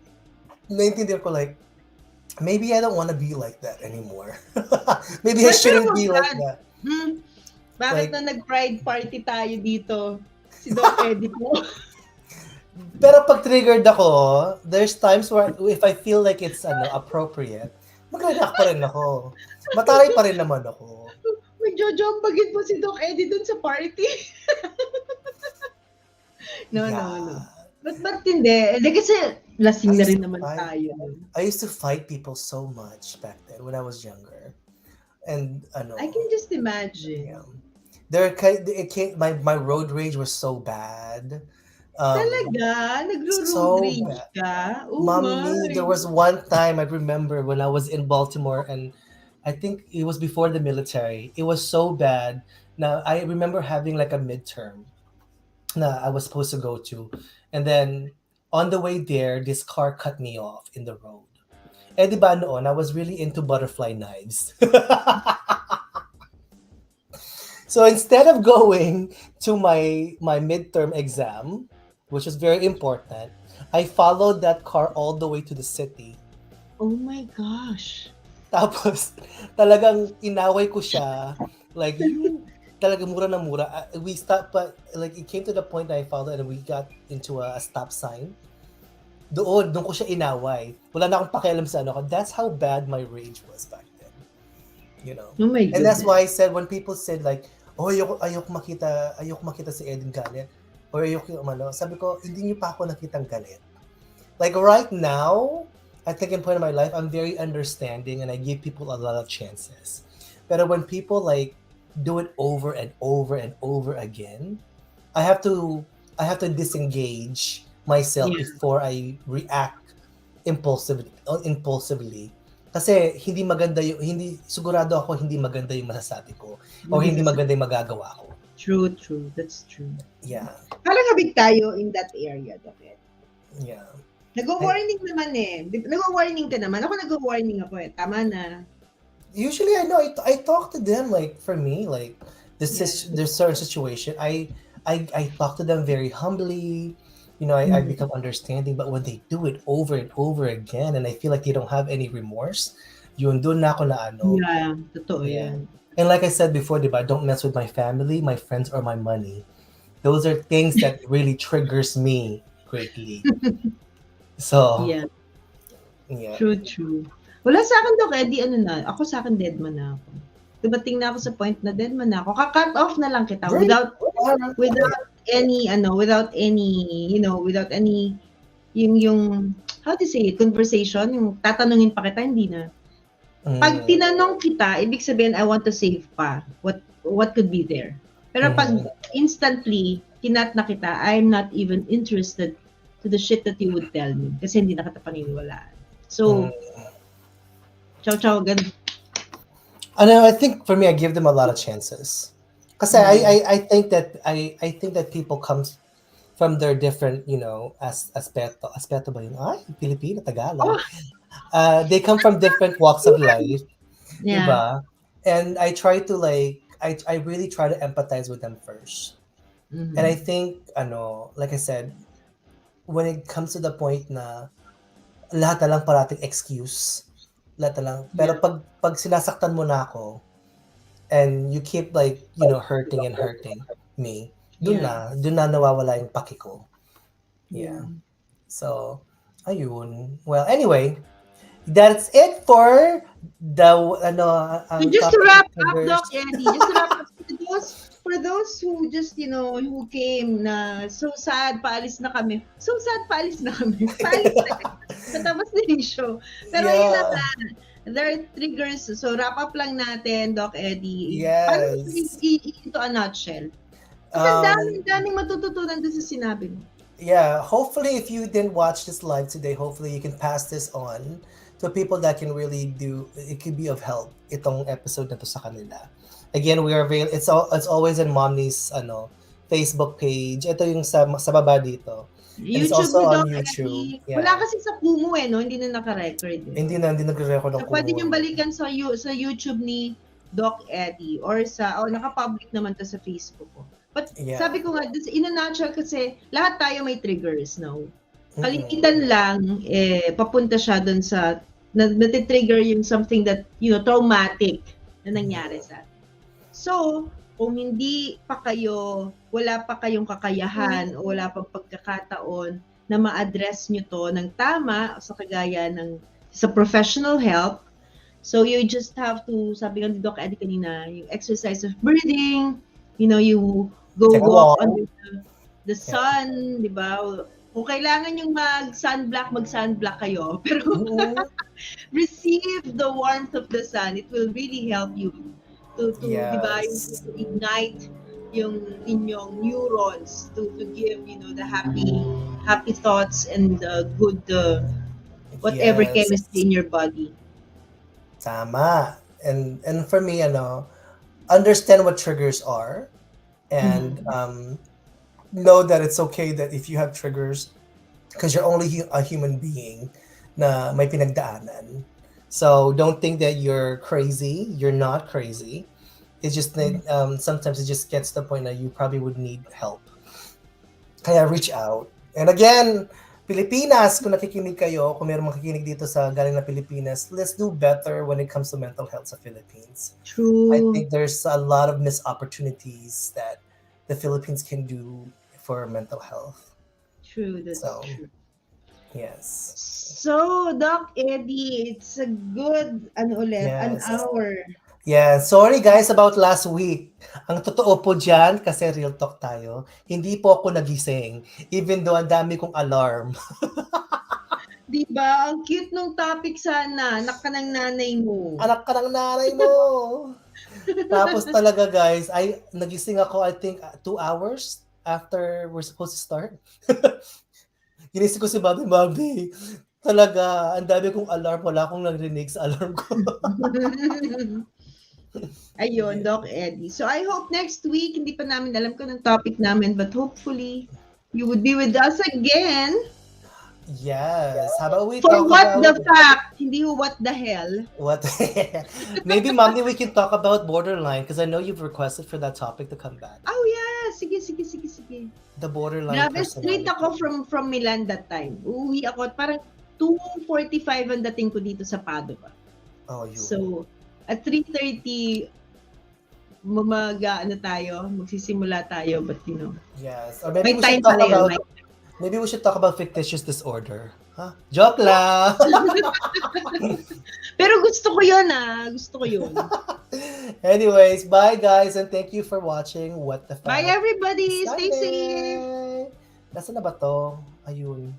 naintindihan ko like, maybe I don't want to be like that anymore. Maybe I shouldn't be like that. Bakit na nag-pride party tayo dito? Si Doc Eddie po. Pero pag triggered ako, there's times where if I feel like it's appropriate, mag-react pa rin ako. Mataray pa rin naman ako. Magjojombagin po si Doc Eddie dun sa party. No. Ba't hindi? Kasi lasing na rin naman tayo. I used to fight people so much back then when I was younger. And I can just imagine. Yeah. My road rage was so bad. Talaga? Nagro-road rage ka? Oh Mommy, there was one time I remember when I was in Baltimore, and I think it was before the military. It was so bad. Now, I remember having like a midterm na I was supposed to go to. And then on the way there, this car cut me off in the road. Eh, di ba noon, I was really into butterfly knives. So instead of going to my midterm exam, which was very important, I followed that car all the way to the city. Oh my gosh. Tapos, talagang inaway ko siya. Like, talagang mura na mura. We stopped, but like, it came to the point that I followed and we got into a stop sign. Doon ko siya inaway. Wala na akong pakialam sa ano. That's how bad my rage was back then. Oh my goodness. And that's why I said, when people said like, oh, ayoko makita si Eden galit. Or sabi ko, hindi niyo pa ako nakitang galit. Like right now, I think in point of my life, I'm very understanding and I give people a lot of chances. But when people like do it over and over and over again, I have to I have to disengage myself Yeah. before I react impulsively. Kasi hindi maganda yung hindi sigurado ako hindi maganda yung masasabi ko o Hindi hindi mas maganda yung magagawa ko. true. That's true. Yeah. Parang habig tayo in that area, Doket. Yeah. Nag-warning naman eh. Nag-warning ka naman. Ako nag-warning ako eh. Tama na. Usually I know I talk to them like for me like Yeah. there's certain situation I talk to them very humbly, you know, I Mm. become understanding, but when they do it over and over again and I feel like they don't have any remorse, yun doon na ako na ano. Yeah, totoo Yeah. yan. And like I said before, diba, don't mess with my family, my friends, or my money. Those are things that really triggers me greatly. So Yeah, yeah. true. Wala sa akin, Dok, eh, di ano na, ako sa akin dead man na ako. Dumating na ako sa point na dead man na ako. Ka-cut off na lang kita Really? without any without any yung how to say it, conversation, yung tatanungin pa kita, hindi na. Pag tinanong kita, ibig sabihin I want to save pa what could be there. Pero pag instantly kinat na kita, I'm not even interested to the shit that you would tell me kasi hindi na kita paniniwalaan. So, ciao, ganun. I know. I think for me, I give them a lot of chances. Because I think that people comes from their different, you know, aspeto ba yun? Ay, Pilipino, Tagalog. They come from different walks of life, Yeah. diba? And I try to like, I really try to empathize with them first. Mhm. And I think, like I said, when it comes to the point na lahat na lang parating excuse, lahat na lang. Pero pag sinasaktan mo na ako, and you keep like, you know, hurting me, dun na nawawala yung paki ko. Yeah. So, ayun. Well, anyway, that's it for the So just to topic wrap of up, triggers. Doc Eddie, just to wrap up, for those who just, you know, who came na so sad, paalis na kami. So sad, paalis na kami. Paalis na kami. Matapos na yung show. Pero yun na nga, there are triggers. So wrap up lang natin, Doc Eddie. Paano into a nutshell? Kasi daming matututunan doon sa sinabi mo. Yeah, hopefully if you didn't watch this live today, hopefully you can pass this on to people that can really it could be of help itong episode na to sa kanila. Again, we are it's always in Momni's Facebook page. Ito yung sa baba dito. And it's also on YouTube. Yeah. Wala kasi sa Kumu no? Hindi na naka-record. Hindi nagre-record ng Kumu. Pwede niyong balikan sa YouTube ni Doc Eddie or naka-public naman to sa Facebook ko. But sabi ko nga, in a nutshell kasi lahat tayo may triggers, no? Kalimitan lang, papunta siya dun sa, natitrigger yung something that, you know, traumatic na nangyari sa atin. So, kung wala pa kayong kakayahan o wala pang pagkakataon na ma-address nyo to ng tama sa kagaya sa professional help, so you just have to, sabi nga ni Doc Eddie kanina, yung exercise of breathing, you know, you go walk under the sun, di ba? Kung kailangan yung mag-sunblock kayo. Pero receive the warmth of the sun. It will really help you to di ba, to ignite yung inyong neurons to give, you know, the happy thoughts and good whatever chemistry in your body. Tama. And for me, understand what triggers are. And know that it's okay that if you have triggers, because you're only a human being na may pinagdaanan. So don't think that you're crazy. You're not crazy. It's just that sometimes it just gets to the point that you probably would need help. Kaya reach out. And again, Pilipinas, kung nakikinig kayo, kung mayroong makikinig dito sa galing na Pilipinas, let's do better when it comes to mental health sa Philippines. True. I think there's a lot of missed opportunities that the Philippines can do for mental health. True, that's true. Yes. So, Doc Eddie, it's a good, an hour. Yeah, sorry guys about last week. Ang totoo po dyan, kasi real talk tayo, hindi po ako nagising. Even though ang dami kong alarm. Diba? Ang cute nung topic sana. Anak ka ng nanay mo. Anak ka ng nanay mo. Tapos talaga guys, nagising ako I think 2 hours after we're supposed to start. Ginising ko si Mami. Talaga, ang dami kong alarm. Wala akong narinig sa alarm ko. Ayun, Doc Eddie. So I hope next week, hindi pa namin alam kung anong topic namin, but hopefully, you would be with us again. Yes. How about we For talk what about... the fact, hindi what the hell. What? Maybe, Mommy, we can talk about borderline because I know you've requested for that topic to come back. Oh yeah, sige. The borderline Grabe, straight personality. ako from Milan that time. Uuwi ako at parang 2:45 ang dating ko dito sa Padua. Oh, you. So, at 3:30, magsisimula tayo, but you know. Yes. Or maybe May we time should talk pala yun. about... Maybe we should talk about fictitious disorder. Huh? Joke lang! Pero gusto ko yun Gusto ko yun. Anyways, bye guys and thank you for watching What the Fuck. Bye everybody! Stay Sunday. safe! Nasaan na ba to? Ayun.